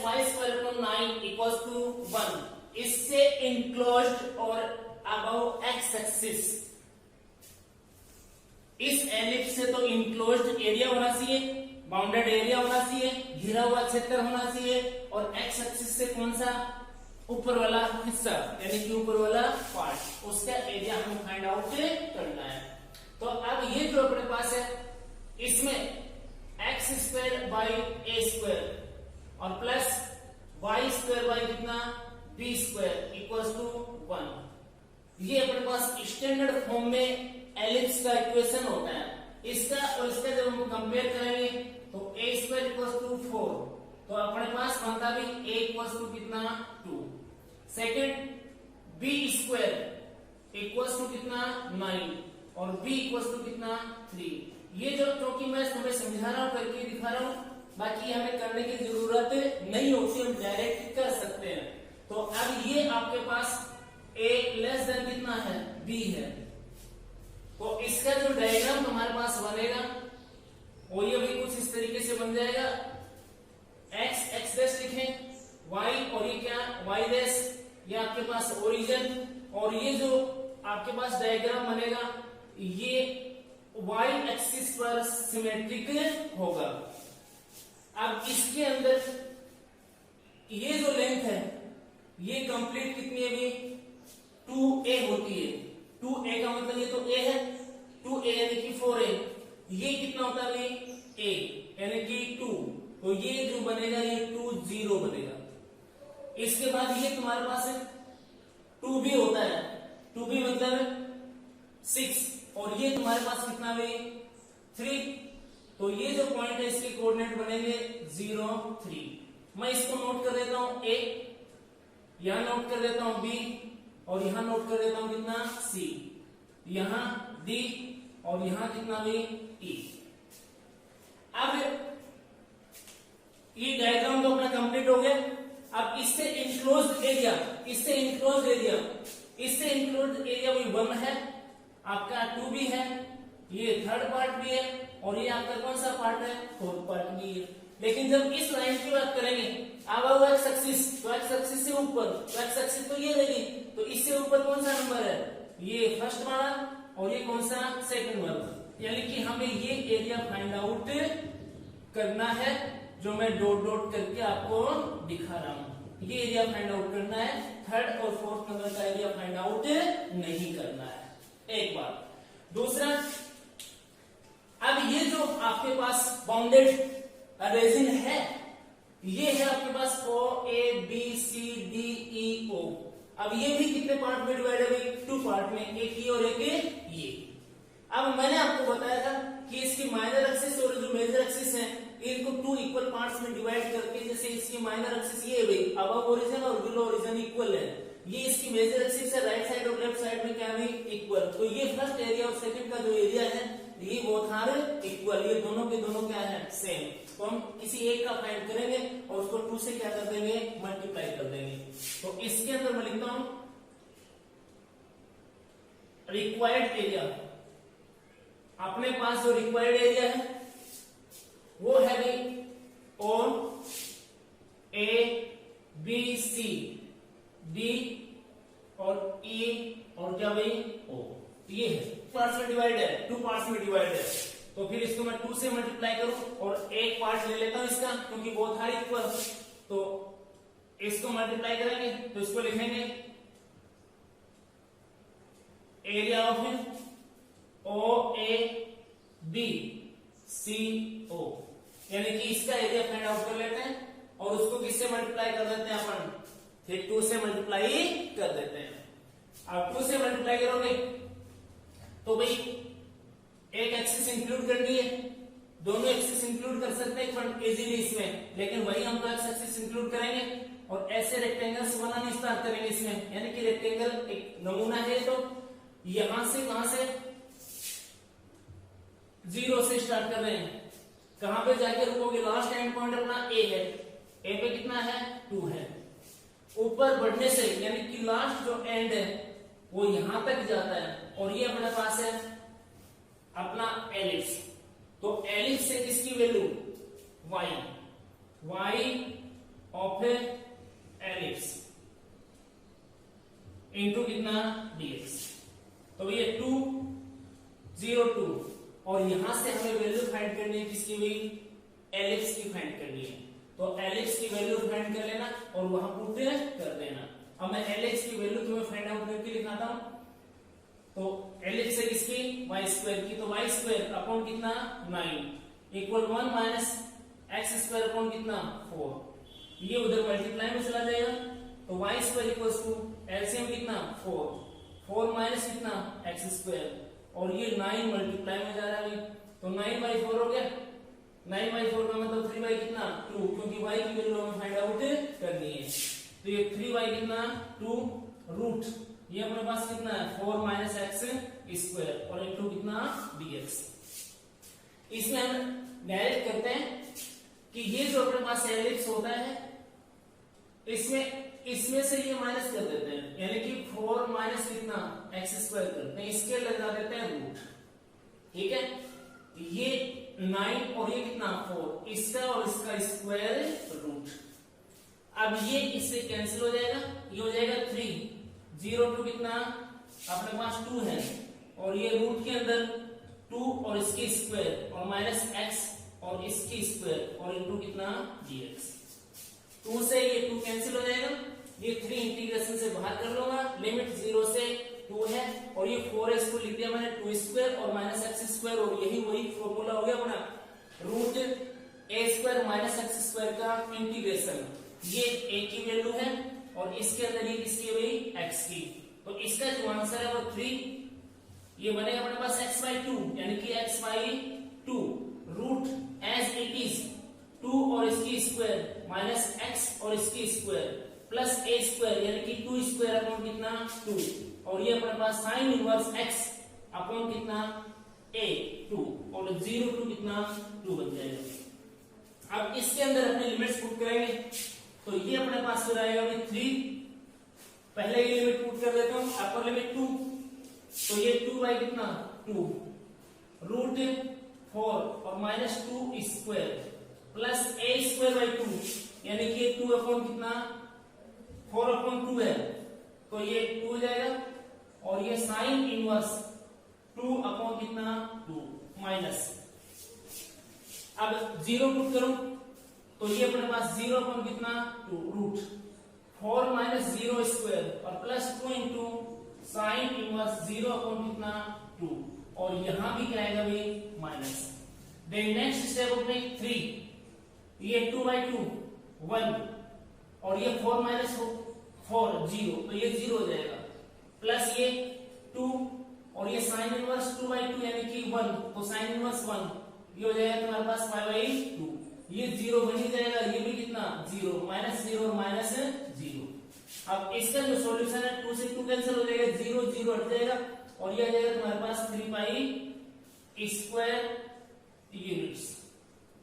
Y square upon 9 equals to 1 इससे enclosed और above x axis, इस एलिप्स से तो इंक्लोज्ड एरिया होना चाहिए, बाउंडेड एरिया होना चाहिए, घिरा हुआ क्षेत्र होना चाहिए, और एक्स एक्सिस से कौन सा ऊपर वाला हिस्सा यानी कि ऊपर वाला पार्ट, उसका एरिया हमें फाइंड आउट करना है। तो अब ये जो अपने पास है इसमें x square by A square और प्लस वाई स्क्वायर बाई कितना बी स्क्वायर इक्वल्स टू 1, ये अपने पास स्टैंडर्ड फॉर्म में एलिप्स का इक्वेशन होता है। इसका और इसका जब हम कंपेयर करेंगे तो ए स्क्वायर इक्वल्स टू 4, तो अपने पास बनता भी ए इक्वल्स टू कितना 2। Second b square equals to कितना 9 और बी इक्वल्स टू कितना 3। ये जो क्योंकि मैं तुम्हें समझा रहा हूं करके दिखा रहा हूं, बाकी हमें करने की जरूरत नहीं होती, हम डायरेक्ट कर सकते हैं। तो अब ये आपके पास ए लेस देन कितना है बी है, तो इसका जो डायग्राम हमारे पास बनेगा वो ये भी कुछ इस तरीके से बन जाएगा। एक्स एक्स डैश लिखें, वाई और ये क्या वाई डैश, ये आपके पास ओरिजिन, और ये जो आपके पास डायग्राम बनेगा ये वाई एक्सिस पर सिमेट्रिक होगा। अब इसके अंदर ये जो लेंथ है ये कंप्लीट कितनी है भी 2a होती है। 2a का मतलब ये तो a है, 2a यानी कि 4a, ये कितना होता है a यानी कि 2, तो ये जो बनेगा ये 20 बनेगा। इसके बाद ये तुम्हारे पास 2b होता है, 2b मतलब 6, और ये तुम्हारे पास कितना भी 3, तो ये जो पॉइंट है इसके कोऑर्डिनेट बनेंगे 0 3। मैं इसको नोट कर देता हूं a, यहां नोट कर देता हूं b, और यहां नोट कर देता हूं कितना c, यहां d और यहां कितना भी e। अब ये डायग्राम तो अपना कंप्लीट हो गया। अब इससे इंक्लोज्ड एरिया, इससे इंक्लोज्ड एरिया, इससे इंक्लोज्ड एरिया भी 1 है, आपका 2 भी है, ये थर्ड पार्ट भी है, और ये आपका कौन सा पार्ट है फोर्थ पार्ट भी है। लेकिन जब इस लाइन की बात करेंगे अब वो एक्स एक्सिस, तो एक्स एक्सिस से ऊपर, तो एक्स एक्सिस तो ये रहेगी, तो इससे ऊपर कौन सा नंबर है ये फर्स्ट वाला, और ये कौन सा सेकंड वाला, यानी कि हमें ये एरिया फाइंड आउट करना है जो मैं डॉट डॉट करके आपको दिखा रहा हूं। ये एरिया फाइंड आउट करना है, थर्ड और फोर्थ नंबर का एरिया फाइंड आउट नहीं करना है, एक बात। दूसरा, अब ये जो आपके पास बाउंडेड रीजन है ये है आपके पास ओ A B C D E ओ। अब ये भी कितने पार्ट में डिवाइड है 2 पार्ट में, एक ये और एक ये। अब मैंने आपको बताया था कि इसकी माइनर एक्सिस और जो मेजर एक्सिस है इनको 2 इक्वल पार्ट्स में डिवाइड करके, जैसे इसकी माइनर एक्सिस ये है अबव ओरिजिन और बिलो ओरिजिन इक्वल है, ये इसकी मेजर एक्सिस है, राइट साइड और लेफ्ट साइड में क्या है इक्वल, तो ये फर्स्ट एरिया और सेकंड का जो एरिया है ये बोथ आर इक्वल, ये दोनों के दोनों क्या है सेम। तो हम किसी एक का फाइंड करेंगे और उसको 2 से क्या कर देंगे मल्टीप्लाई कर देंगे। तो इसके अंदर मैं लिखता हूं रिक्वायर्ड एरिया, अपने पास जो रिक्वायर्ड एरिया है वो है भाई ओ ए बी सी डी और ई और क्या भाई ओ, ये है पार्ट्स में डिवाइड है, 2 पार्ट्स में डिवाइड है, तो फिर इसको मैं 2 से मल्टीप्लाई करूं और एक पार्ट ले लेता हूं इसका क्योंकि बोथ आर इक्वल, तो इसको मल्टीप्लाई करेंगे तो इसको लिखेंगे area of O A B C O, यानी कि इसका एरिया फाइंड आउट कर लेते हैं और उसको किससे मल्टीप्लाई कर देते हैं अपन, फिर 2 से मल्टीप्लाई कर देते हैं। अब 2 से मल्टीप्लाई करोगे तो भाई एक एक्सिस इंक्लूड करनी है, दोनों एक्सिस इंक्लूड कर सकते हैं इजीली इसमें, लेकिन वही हम तो एक्स एक्सिस इंक्लूड करेंगे और ऐसे रेक्टेंगल्स बनाना स्टार्ट करेंगे इसमें, यानी कि रेक्टेंगल एक नमूना है, तो यहां से कहां से 0 से स्टार्ट कर रहे हैं, कहां पे जाके रुकोगे, लास्ट एंड पॉइंट अपना ए है, ए पे कितना है 2 है, ऊपर बढ़ने से यानी कि लास्ट जो एंड है वो यहां तक जाता है, और ये अपने पास है अपना एलिप्स, तो एलिप्स से किसकी value y, y of ellipse into कितना dx। तो ये 2 0 2 और यहां से हमें वैल्यू फाइंड करनी है किसकी हुई, एलिप्स की फाइंड करनी है। तो एलिप्स की वैल्यू फाइंड कर लेना और वहां पुट कर देना। अब मैं एलिप्स की वैल्यू तुम्हें फाइंड आउट करके दिखाता हूं। तो एलिप्स है किसकी, y स्क्वायर की, तो y स्क्वायर अपॉन कितना 9 equal 1 minus x square upon कितना 4। ये उधर मल्टीप्लाई में चला जाएगा तो y square equals to LCM कितना 4 माइनस कितना एक्स स्क्वायर और ये 9 मल्टीप्लाई में जा रहा है तो 9/4 हो गया। 9/4 का मतलब 3 कितना 2 क्योंकि y की वैल्यू हमें फाइंड आउट करनी है। तो ये 3 कितना 2 रूट ये अपने पास कितना है 4 माइनस एक्स स्क्वायर और इंटू कितना dx। इसमें हम डायरेक्ट करते हैं कि ये जो अपने पास एलिप्स होता है इसमें से ये माइनस कर देते हैं यानी कि 4 माइनस कितना एक्स स्क्वायर करते हैं, इसके लगा देते हैं रूट। ठीक है, ये 9 और ये कितना 4 इसका और इसका स्क्वायर रूट। अब ये इससे कैंसिल हो जाएगा, ये हो जाएगा 3 0 2 कितना अपने पास 2 है और ये रूट के अंदर 2 और इसकी स्क्वायर और माइनस एक्स और इसकी स्क्वायर और इनटू कितना dx। 2 से ये 2 कैंसिल हो जाएगा, ये 3 इंटीग्रेशन से बाहर कर लूंगा, लिमिट 0 से 2 है और ये 4 है इसको लिख दिया मैंने 2 स्क्वायर और माइनस एक्स स्क्वायर और यही वही फॉर्मूला हो गया अपना root a square minus x square का इंटीग्रेशन। ये a की वैल्यू है और इसके अंदर ये किसकी है भाई x की। तो इसका जो आंसर है वो 3 ये बनेगा अपने पास x/2 यानी कि x/2 root as it is 2 और इसकी स्क्वायर माइनस x और इसकी स्क्वायर प्लस a स्क्वायर यानी कि 2 स्क्वायर अपॉन कितना 2 और ये अपने पास साइन इनवर्स x अपॉन कितना a 2 और 0 टू कितना 2 बन जाएगा। अब इसके अंदर अपने लिमिट्स पुट करेंगे तो ये अपने पास फिर आएगा भाई 3, पहले की लिमिट पुट कर देता हूं अपर लिमिट 2 तो ये 2 कितना 2 रूट 4 और minus 2 square plus a square 2 यानी कि 2 अपॉन कितना 4 अपॉन 2 है तो ये 2 हो जाएगा और ये साइन इनवर्स 2 अपॉन कितना 2 माइनस। अब 0 पुट करूं तो ये अपने पास 0 अपॉन कितना 2 रूट 4 माइनस 0 स्क्वायर और plus 2 into sine inverse 0 upon कितना 2 और यहां भी क्या आएगा भाई माइनस। देन नेक्स्ट स्टेप अपने 3 ये 2/2 1 और ये 4 माइनस 4 0 तो ये 0 हो जाएगा प्लस ये 2 और ये साइन इनवर्स 2/2 यानी कि 1 तो साइन इनवर्स 1 ये हो जाएगा तुम्हारे पास 5/2 ये 0 बन ही जाएगा ये भी कितना 0 माइनस 0 और माइनस 0। अब इसका जो सॉल्यूशन है 2 से 2 कैंसिल हो जाएगा 0 0 हट जाएगा और ये आ जाएगा तुम्हारे पास 3 स्क्वायर यूनिट्स।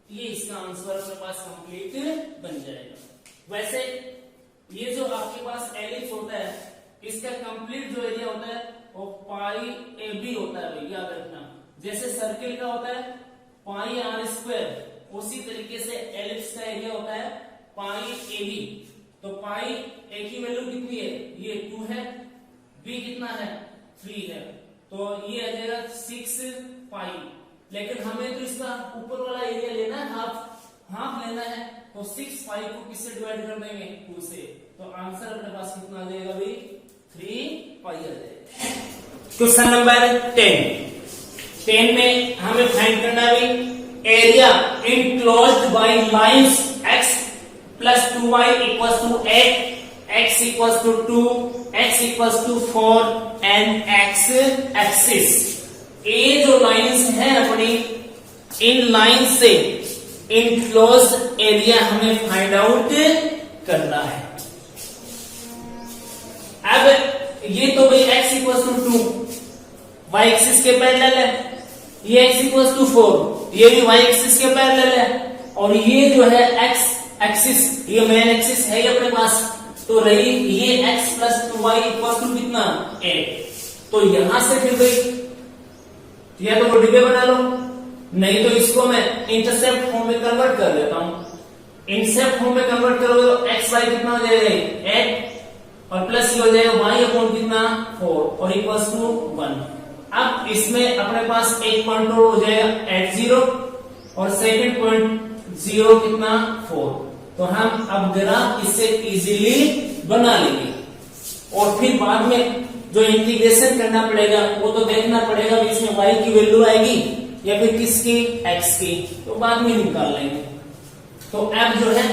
ये इसका आंसर अपने पास कंप्लीट बन जाएगा। वैसे ये जो आपके पास एलिप्स होता है इसका कंप्लीट जो एरिया होता है वो पाई ए बी होता है भाई याद रखना। जैसे सर्किल का होता है पाई आर स्क्वायर उसी तरीके से एलिप्स का एरिया होता है पाई ए बी। तो पाई ए की वैल्यू कितनी है ये 2 है, बी कितना है 3 है तो ये आ जाएगा 6 पाई। लेकिन हमें तो इसका ऊपर वाला एरिया लेना है हाफ लेना है तो 6 पाई को किससे डिवाइड कर देंगे 2 से तो आंसर अपने पास कितना आ जाएगा भाई 3 पाई आ जाएगा। क्वेश्चन नंबर 10 में हमें फाइंड करना है भाई area enclosed by lines x plus 2y equals to 8, x equals to 2, x equals to 4 and x axis। ये जो लाइंस हैं अपनी इन लाइन से enclosed एरिया हमें फाइंड आउट करना है। अब ये तो भाई x equals to 2 y axis के पैरेलल है, ये x equals to 4 ये भी y एक्सिस के पैरेलल है और ये जो है x एक्सिस ये मेन एक्सिस है ये अपने पास तो रही ये x plus 2y equal to कितना 8। तो यहां से फिर भाई या तो डिबे बना लो नहीं तो इसको मैं इंटरसेप्ट फॉर्म में कन्वर्ट कर लेता हूं। इंटरसेप्ट फॉर्म में कन्वर्ट करोगे तो एक्स वाई कितना हो जाएगा 8 और प्लस ये हो जाएगा वाई अपॉन कितना 4 और इक्वल्स टू 1। अब इसमें अपने पास एक पॉइंट और हो जाएगा एट 0 और सेकंड पॉइंट 0 कितना 4। तो हम अब ग्राफ इससे इजीली बना लेंगे और फिर बाद में जो इंटीग्रेशन करना पड़ेगा वो तो देखना पड़ेगा इसमें y की वैल्यू आएगी या फिर किसकी x की, तो बाद में निकाल लेंगे। तो अब जो है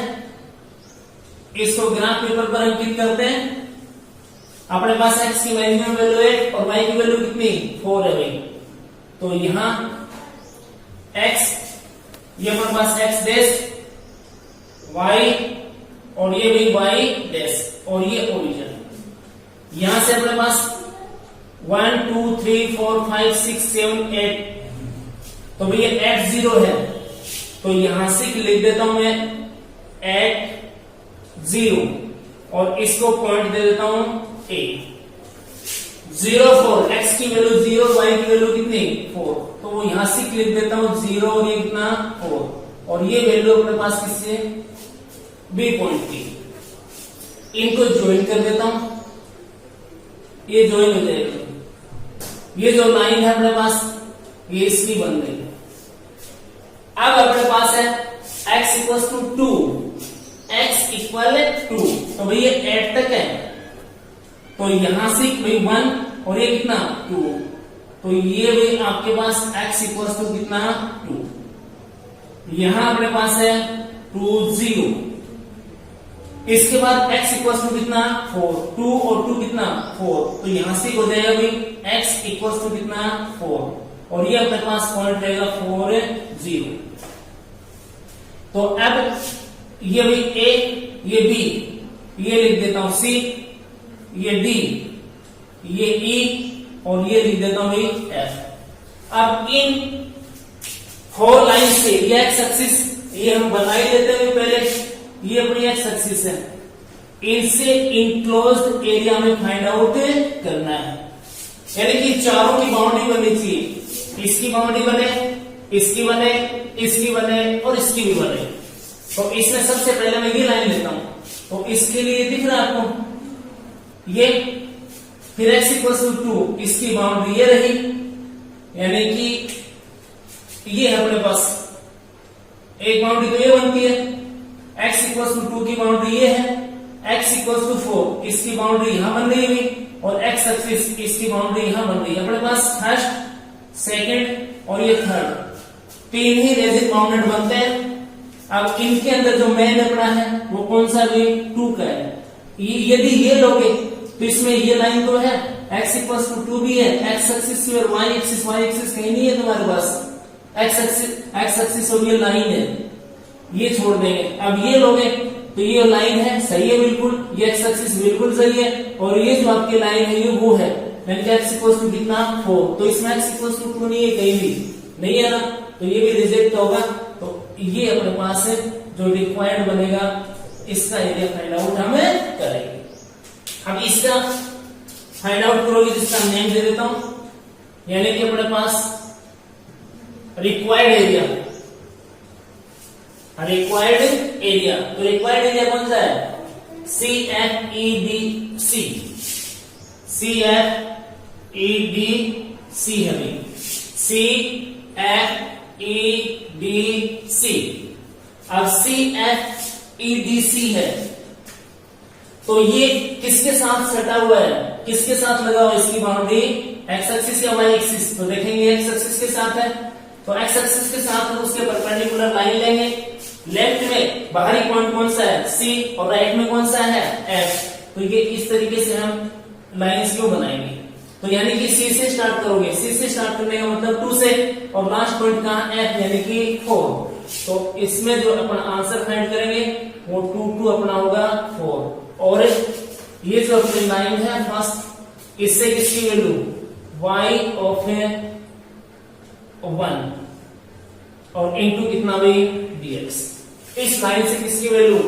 इसको ग्राफ पेपर पर अंकित करते हैं। अपने पास x की मैक्सिमम वैल्यू 8 और y की वैल्यू कितनी 4 है भाई। तो यहां x ये अपने पास x डैश y और ये भी y डैश और ये ओरिजिन। यहां से अपने पास 1 2 3 4 5 6 7 8 तो भैया 8 0 है तो यहां से लिख देता हूं मैं 8 0 और इसको पॉइंट दे देता हूं a 0 4 x की वैल्यू 0 y की वैल्यू कितनी 4 तो वो यहां से लिख देता हूं 0 और ये कितना 4 और ये वैल्यू अपने पास किससे b पॉइंट की। इनको ज्वाइन कर देता हूं, ये ज्वाइन हो जाएगा। ये जो लाइन है अपने पास ये इसकी बन गई। अब अपने पास है x equal to 2 x equal 2 तो भाई ये 8 तक है तो यहां से भाई 1 और ये कितना 2 तो ये भाई आपके पास x इक्वल टू कितना 2। यहां अपने पास है 2 0 इसके बाद x इक्वल टू कितना 4 2 और 2 कितना 4 तो यहां से हो जाएगा भाई x इक्वल टू कितना 4 और ये अपने पास पॉइंट रहेगा 4 0। तो अब ये भाई a ये b ये लिख देता हूं c ये d ये e और ये लिख देता हूं भाई f। अब इन 4 लाइन से ये x एक्सिस ये हम बना ही लेते हैं पहले, ये अपनी एक्स एक्सिस है, इनसे इनक्लोज्ड एरिया में फाइंड आउट करना है। यानी कि चारों की बाउंड्री बननी चाहिए, इसकी बाउंड्री बने इसकी बने इसकी बने और इसकी भी बने। तो इसमें सबसे पहले मैं ये लाइन लेता हूं तो इसके लिए दिख रहा है आपको ये, फिर x इक्वल टू 2 इसकी बाउंड्री ये रही यानी कि ये है अपने पास एक बाउंड्री तो ये बनती है, x इक्वल टू 2 की बाउंड्री ये है, x इक्वल टू 4 इसकी बाउंड्री यहां बन रही है और x एक्सिस इसकी बाउंड्री यहां बन रही है। अपने पास फर्स्ट सेकंड और ये थर्ड तीन ही रेजिड बाउंडेड बनते हैं। अब इनके अंदर जो मेन अपना है वो कौन सा भी 2 का है। यदि ये लोगे तो इसमें ये लाइन तो है x इक्वल टू 2 भी है, x एक्सिस और y एक्सिस कहीं नहीं है तुम्हारे पास, x एक्सिस और ये लाइन है ये छोड़ देंगे। अब ये लोगे तो ये लाइन है सही है बिल्कुल, ये x एक्सिस बिल्कुल सही है और ये जो आपकी लाइन है ये वो है यानी कि x इक्वल टू कितना 4 तो इसमें x इक्वल टू 2 नहीं है कहीं भी नहीं है ना तो ये भी रिजेक्ट होगा। तो ये अपने पास है जो रिक्वायर्ड बनेगा इसका एरिया फाइंड आउट हमें करेंगे। अब इसका फाइंड आउट करोगे जिसका नेम दे देता हूं यानी कि अपने पास रिक्वायर्ड एरिया तो रिक्वायर्ड एरिया कौन सा है CFEDC है CFEDC। अब CFEDC है तो ये किसके साथ सटा हुआ है, किसके साथ लगा हुआ है इसकी बाउंड्री x एक्सिस या y एक्सिस। तो देखेंगे x एक्सिस के साथ है तो x एक्सिस के साथ हम उसके परपेंडिकुलर लाइन लेंगे। लेफ्ट में बाहरी पॉइंट कौन सा है C और राइट में कौन सा है F। तो ये इस तरीके से हम लाइंस क्यों बनाएंगे तो यानी कि C से स्टार्ट करोगे, C से स्टार्ट करने का मतलब 2 से और लास्ट पॉइंट कहां F यानी कि 4। तो इसमें जो अपन आंसर फाइंड करेंगे वो 2 अपना होगा 4 और ये जो अपनी लाइन है फर्स्ट इससे किसकी वैल्यू y ऑफ 1 और इनटू कितना भी dx। इस लाइन से किसकी वैल्यू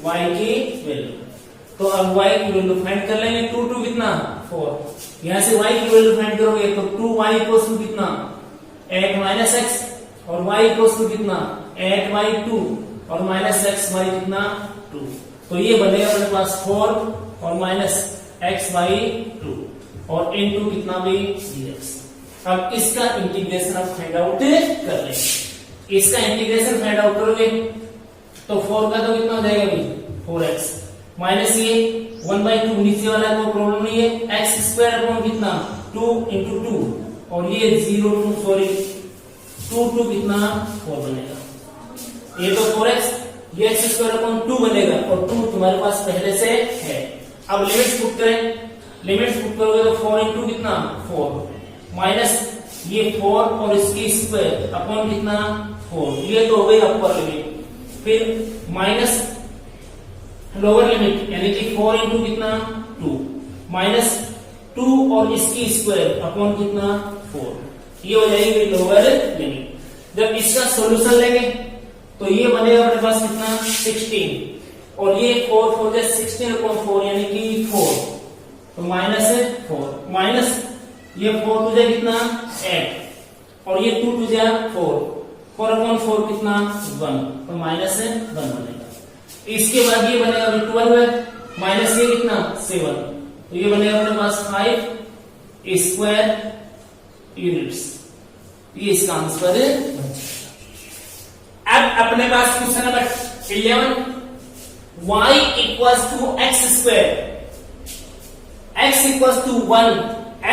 y की वैल्यू। तो अब y की वैल्यू फाइंड कर लेंगे 2 कितना 4 यहां से y की वैल्यू फाइंड करोगे तो 2y इक्वल्स टू कितना 8 माइनस x और y इक्वल्स टू कितना 8y2 और माइनस x y कितना 2। तो ये बनेगा अपने पास 4 और माइनस x/2 और इनटू कितना भी dx। अब इसका इंटीग्रेशन आप फाइंड आउट कर लेंगे। इसका इंटीग्रेशन फाइंड आउट करोगे तो 4 का तो कितना हो जाएगा भाई 4x माइनस ये 1/2 नीचे वाला कोई प्रॉब्लम नहीं है, एक्स स्क्वायर अपॉन कितना 2 इंटू 2 और ये 2 कितना 4 बनेगा। ये तो 4x, ये एक्स स्क्वायर अपॉन 2 बनेगा और 2 तुम्हारे पास पहले से है। अब लिमिट्स पुट करें, लिमिट्स पुट करोगे तो 4 इंटू कितना 4 माइनस ये 4 और इसकी स्क्वायर अपॉन कितना 4, ये तो हो गई अपर लिमिट। फिर माइनस लोअर लिमिट यानी कि 4 इंटू कितना 2 माइनस 2 और इसकी स्क्वायर अपॉन कितना 4, ये हो जाएगी लोअर लिमिट। जब इसका सॉल्यूशन लेंगे तो ये बनेगा अपने पास कितना 16 और ये 4 4 16 अपॉन 4 यानी कि 4, तो माइनस है 4 माइनस ये 4 टू जा कितना 8 और ये 2 टू जा 4 अपॉन 4 कितना 1, तो माइनस है 1 बनेगा। इसके बाद ये बनेगा 12 है माइनस ये कितना 7, तो ये बनेगा अपने पास 5 स्क्वायर यूनिट्स, ये इसका आंसर है। अब अपने पास question number 11, y equals to x square, x equals to 1,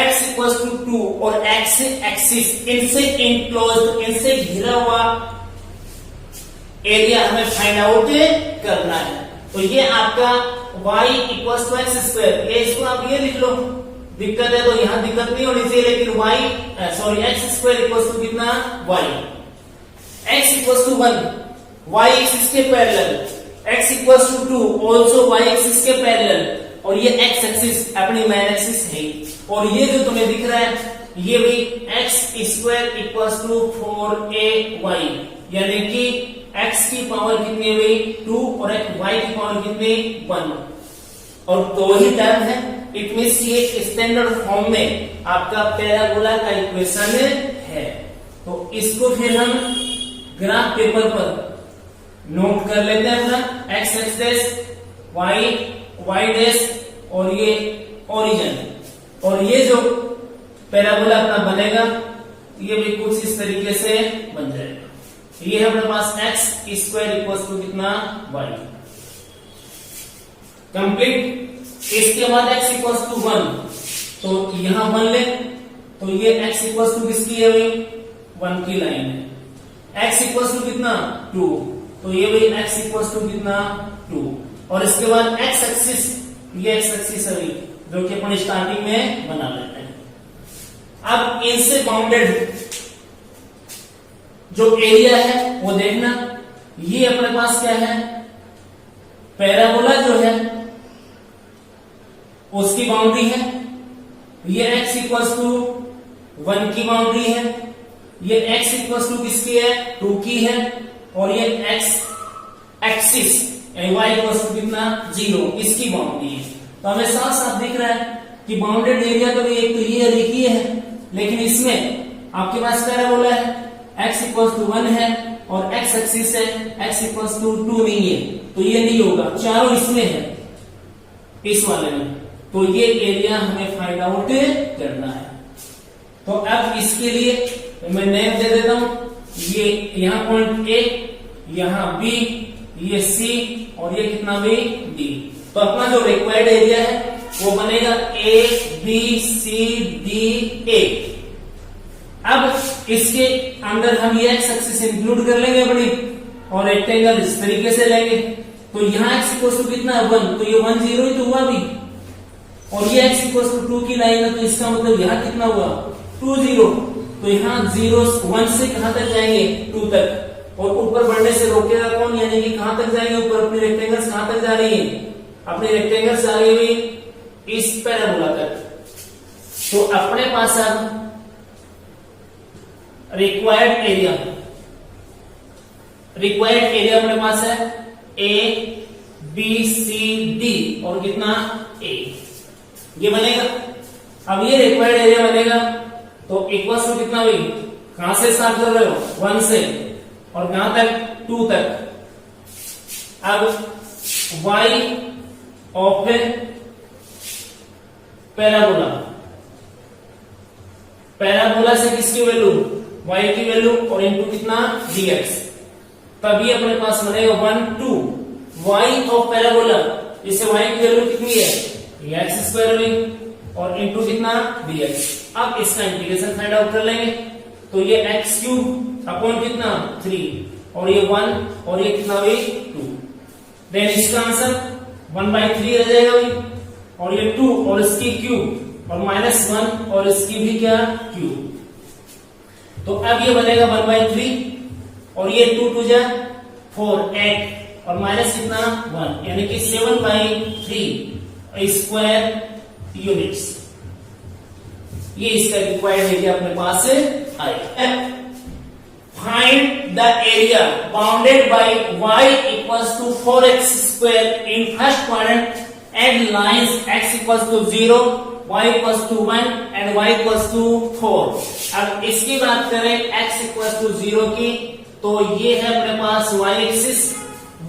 x equals to 2 और x एक्सिस इनसे इनक्लोज्ड, इनसे घिरा हुआ एरिया हमें फाइंड आउट करना है। तो ये आपका y equals to x square, ये इसको आप ये लिख लो, दिक्कत है तो यहां दिक्कत नहीं होनी चाहिए, लेकिन एक्स स्क्वायर इक्वल्स टू कितना y, x equals to 1 y axis के parallel, x equals to 2 also y axis के पैरेलल और ये x एक्सिस अपनी मैन एक्सिस है और ये जो तुम्हें दिख रहा है ये भी x square equals to 4ay यानी कि x की पावर कितनी हुई 2 और y की पावर कितनी 1 और दो ही टर्म है। इट मींस ये स्टैंडर्ड फॉर्म में आपका पैराबोला का इक्वेशन है। तो इसको फिर हम ग्राफ पेपर पर नोट कर लेते हैं अपना x एक्सिस y डैश और ये ओरिजिन और ये जो पैराबोला अपना बनेगा ये भी कुछ इस तरीके से बन जाएगा। ये है अपने पास एक्स स्क्वायर इक्वल्स टू कितना y कंप्लीट। इसके बाद x इक्वल्स टू 1 तो यहां 1 ले तो ये x इक्वल्स टू किसकी है भाई 1 की लाइन है। x इक्वल्स टू कितना 2 तो ये भाई x इक्वल्स टू कितना 2 और इसके बाद x एक्सिस, ये x एक्सिस है जो कि अपन स्टार्टिंग में बना लेते हैं। अब इनसे बाउंडेड जो एरिया है वो देखना, ये अपने पास क्या है पैराबोला जो है उसकी बाउंड्री है, ये x इक्वल्स टू 1 की बाउंड्री है, ये x इक्वल्स टू किसकी है 2 की है और ये x एक्सिस यानी y इक्वल्स टू कितना 0 इसकी बाउंड्री है। तो हमें साफ साफ दिख रहा है कि बाउंडेड एरिया तो एक तो ये लिखी है, लेकिन इसमें आपके पास पैराबोला है x इक्वल्स टू 1 है और x एक्सिस है x इक्वल्स टू 2 नहीं है तो ये नहीं होगा, चारों इसमें है इस वाले में, तो ये एरिया हमें फाइंड आउट करना है। तो अब इसके लिए मैं नेम दे देता हूं, ये यहां पॉइंट A, यहां B, ये C और ये कितना भी D। तो अपना जो रिक्वायर्ड एरिया है वो बनेगा A B C D A। अब इसके अंदर हम ये x एक्सिस इंक्लूड कर लेंगे अपनी और रेक्टेंगल इस तरीके से लेंगे। तो यहाँ x इक्वल टू कितना 1 तो ये 1 0 ही तो हुआ भी और ये x इक्वल टू 2 की लाइन है तो इसका मतलब यहाँ कितना हुआ 2 0। तो यहाँ 0 1 से कहां तक जाएंगे 2 तक और ऊपर बढ़ने से रोकेगा कौन, यानी कि कहां तक जाएंगे ऊपर, अपनी रेक्टेंगल्स कहां तक जा रही है, अपनी रेक्टेंगल्स जा रही हुई इस पैराबोला तक। तो अपने पास अब रिक्वायर्ड एरिया अपने पास है A B C D और कितना A ये बनेगा। अब ये रिक्वायर्ड एरिया बनेगा तो इक्वल्स टू कितना हुई, कहां से स्टार्ट कर रहे हो 1 से और कहां तक 2 तक। अब y ऑफ पैराबोला, पैराबोला से किसकी वैल्यू, y की वैल्यू और इनटू कितना dx, तभी अपने पास बनेगा 1 2 y ऑफ पैराबोला, इसे y की वैल्यू कितनी है x स्क्वायर हुई और इनटू कितना dx। अब इसका इंटीग्रेशन फाइंड आउट कर लेंगे, तो ये x क्यूब अपॉन कितना 3 और ये 1 और ये कितना हुई 2, देन इसका आंसर 1/3 रह जाएगा भाई, और ये 2 और इसकी क्यूब और -1 और इसकी भी क्या क्यूब, तो अब ये बनेगा 1/3 और ये 2 2 जा 4 8 और माइनस कितना 1, यानी कि 7/3 स्क्वायर यूनिट्स, ये इसका रिक्वायर्ड एरिया अपने पास आएगा। Find the area bounded by y equals to 4x square in first quadrant and lines x equals to 0, y equals to 1 and y equals to 4। अब इसकी बात करें x इक्वल्स टू 0 की, तो ये है अपने पास y axis,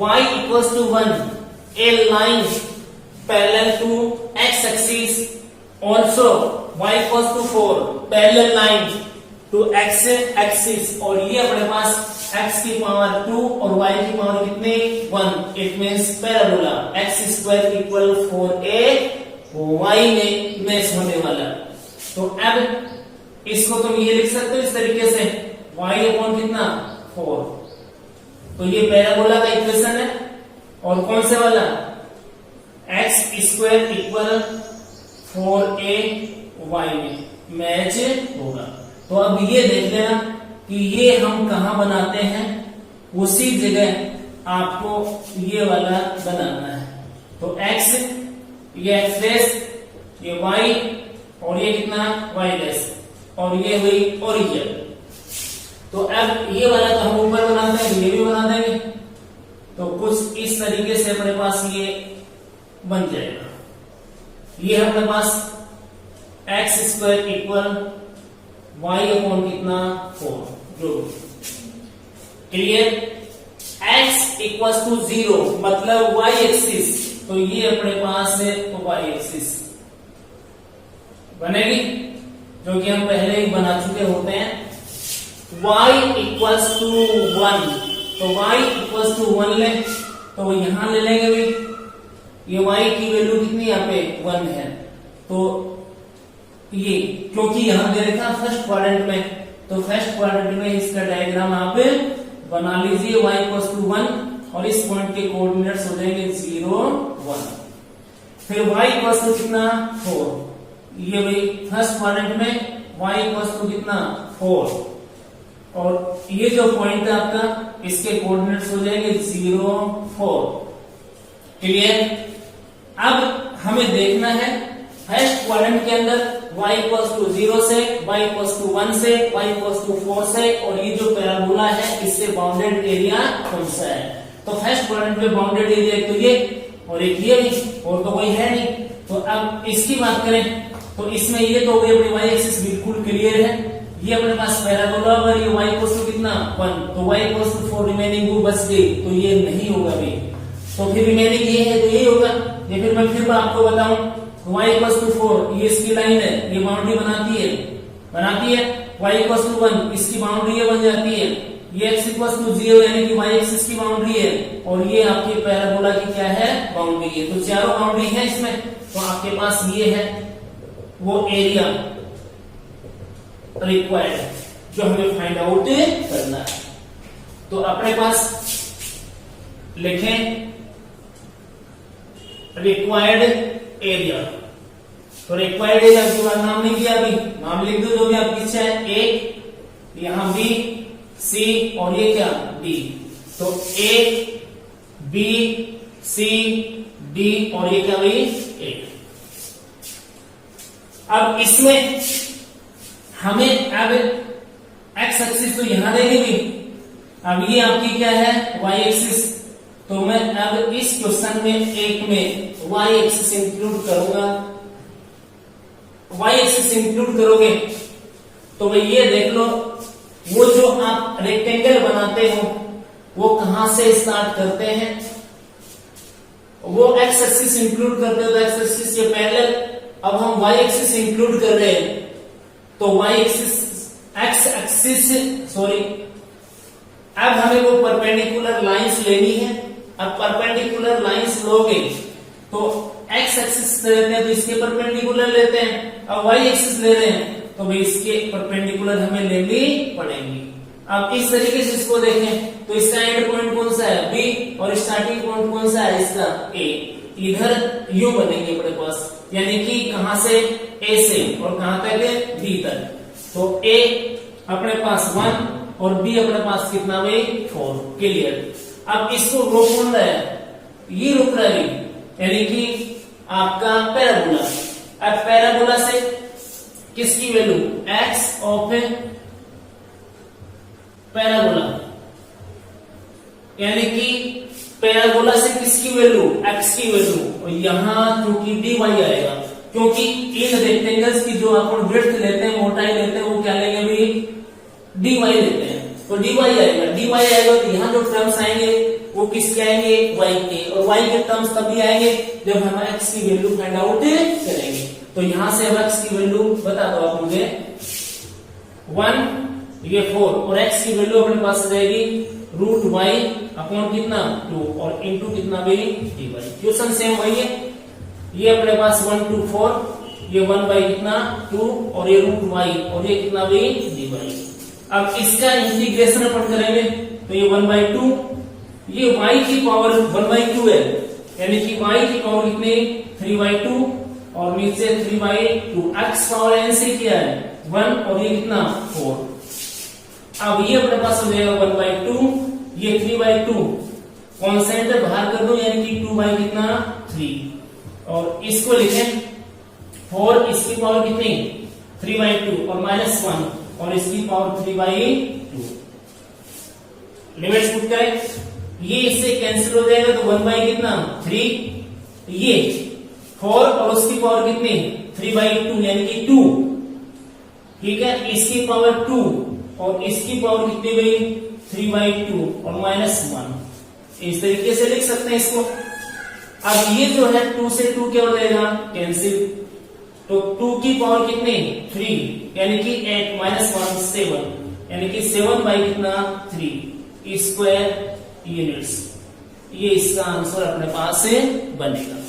y equals to 1, a line parallel to x axis, also y equals to 4 parallel line to x axis, और ये अपने पास x की पावर 2 और y की पावर कितने 1, it means parabola x square equal 4a y में match होने वाला। तो अब इसको तुम ये लिख सकते हो इस तरीके से y अपॉन कितना 4, तो ये पैराबोला का इक्वेशन है, और कौन से वाला x square equal 4a y में मैच होगा। तो अब ये देख लेना कि ये हम कहां बनाते हैं, उसी जगह आपको ये वाला बनाना है। तो x ये x डैश, ये y और ये कितना y डैश, और ये हुई ओरिजिन। तो अब ये वाला तो हम ऊपर बनाते हैं, ये भी बना देंगे, तो कुछ इस तरीके से अपने पास ये बन जाएगा। ये है अपने पास x square equal y upon कितना 4, जो क्लियर, x इक्वल्स टू 0 मतलब y एक्सिस, तो ये अपने पास है y एक्सिस बनेगी, जो कि हम पहले ही बना चुके होते हैं। y इक्वल्स टू 1, तो y इक्वल्स टू 1 ले, तो यहां ले लेंगे भी, ये y की वैल्यू कितनी यहाँ पे 1 है, तो ये क्योंकि यहां दे रखा फर्स्ट क्वाड्रेंट में, तो फर्स्ट क्वाड्रेंट में इसका डायग्राम आप बना लीजिए, y इक्वल्स टू 1 और इस पॉइंट के कोऑर्डिनेट्स हो जाएंगे 0 1, फिर y इक्वल्स टू कितना 4, ये भाई फर्स्ट क्वाड्रेंट में y इक्वल्स टू कितना 4, और ये जो पॉइंट है आपका इसके कोऑर्डिनेट्स हो जाएंगे 0 4, क्लियर। अब हमें देखना है फर्स्ट क्वाड्रेंट के अंदर y इक्वल्स टू 0 से, y इक्वल्स टू 1 से, y इक्वल्स टू 4 से, और ये जो पैराबोला है इससे बाउंडेड एरिया कौन सा है। तो फर्स्ट क्वाड्रेंट में बाउंडेड एरिया एक तो ये और एक ये भी, और तो कोई है नहीं। तो अब इसकी बात करें तो इसमें ये तो अपनी y एक्सिस बिल्कुल क्लियर है, ये अपने पास पैराबोला और ये y इक्वल्स टू कितना 1, तो y इक्वल्स टू 4 रिमेनिंग वो बच गई, तो ये नहीं होगा भी, तो फिर रिमेनिंग ये है तो ये होगा। ये फिर मैं फिर आपको बताऊं, y इक्वल्स टू 4 ये इसकी लाइन है, ये बाउंड्री बनाती है, y इक्वल्स टू 1 इसकी बाउंड्री ये बन जाती है, ये x इक्वल्स टू 0 यानी कि y एक्सिस की बाउंड्री है, और ये आपकी पैराबोला की क्या है बाउंड्री है, तो चारों बाउंड्री है इसमें। तो आपके पास ये है वो एरिया रिक्वायर्ड जो हमें फाइंड आउट करना है। तो अपने पास लिखें रिक्वायर्ड एरिया, तो रिक्वायर्ड एरिया के बाद नाम नहीं दिया, अभी नाम लिख दो जो भी आपकी इच्छा है, ए यहां बी सी और ये क्या डी, तो ए बी सी डी और ये क्या भाई ए। अब इसमें हमें अब एक्स एक्सिस तो यहां देंगे भी, अब ये आपकी क्या है वाई एक्सिस, तो मैं अब इस क्वेश्चन में एक में वाई एक्सिस इंक्लूड करूंगा। वाई एक्सिस इंक्लूड करोगे तो भाई ये देख लो, वो जो आप रेक्टेंगल बनाते हो वो कहां से स्टार्ट करते हैं, वो एक्स एक्सिस इंक्लूड करते हो तो एक्स एक्सिस के पैरेलल। अब हम वाई एक्सिस इंक्लूड कर रहे हैं तो y axis x axis sorry, अब हमें वो परपेंडिकुलर लाइंस लेनी है। अब परपेंडिकुलर लाइंस लोगे तो एक्स एक्सिस लेते हैं तो इसके परपेंडिकुलर लेते हैं, अब वाई एक्सिस ले रहे हैं तो भाई इसके परपेंडिकुलर हमें लेनी पड़ेंगी। अब इस तरीके से इसको देखें तो इसका एंड पॉइंट कौन सा है, बी, और स्टार्टिंग पॉइंट कौन सा है इसका, ए। इधर यू बनेंगे अपने पास, यानी कि कहां से, ए से, और कहां तक है, बी तक। तो ए अपने पास 1 और बी अपने पास कितना भाई 4। क्लियर। अब इसको रोक कौन रहा है, ये रुक रहा है, यानी कि आपका पैराबोला। अब पैराबोला से किसकी वैल्यू, एक्स ऑफ पैराबोला, यानी कि पैराबोला से किसकी वैल्यू, एक्स की वैल्यू, और यहां क्योंकि dy आएगा, क्योंकि इन रेक्टेंगल्स की जो अपन ब्रेड्थ लेते हैं, मोटाई लेते हैं, वो क्या लेंगे भाई, dy लेते हैं, तो dy आएगा। dy आएगा तो यहाँ जो टर्म्स आएंगे वो किसके आएंगे, y के, और y के टर्म्स तभी आएंगे जब हम x की वैल्यू फाइंड आउट करेंगे। तो यहां से अब x की वैल्यू बता दो आप मुझे, 1 ये 4, और x की वैल्यू अपने पास रहेगी रूट y अपॉन कितना 2 और इनटू कितना भी dy। क्वेश्चन सेम वही है, ये अपने पास 1 2 4, ये 1 बाई कितना 2 और ये रूट y और ये कितना भी dy। अब इसका इंटीग्रेशन अपन करेंगे तो ये 1 बाई 2, ये y की पावर 1 बाई 2 है, यानी कि y की पावर कितनी 3 बाई 2 और नीचे 3 बाई 2। x पावर n से क्या है 1 और ये कितना 4। अब ये अपने पास हो जाएगा 1 बाई 2, ये 3 बाई 2, कॉन्सेंट बाहर कर दो यानी कि 2 बाई कितना 3, और इसको लिखें 4, इसकी पावर कितनी 3 बाई 2 और -1 और इसकी पावर 3 बाई 2। लिमिट्स पुट करें, ये इससे कैंसिल हो जाएगा तो 1 बाई कितना 3, ये 4 और उसकी पावर कितनी 3 बाई 2 यानी कि 2, ठीक है, इसकी पावर 2 और इसकी पावर कितनी गई 3 बाई 2 और -1। इस तरीके से लिख सकते हैं इसको। अब ये जो है 2 से 2 क्या हो जाएगा कैंसिल, तो 2 की पावर कितनी 3 यानी कि 8 -1 7 यानी कि 7 बाई कितना 3 स्क्वायर यूनिट्स। ये इसका आंसर अपने पास से बनेगा।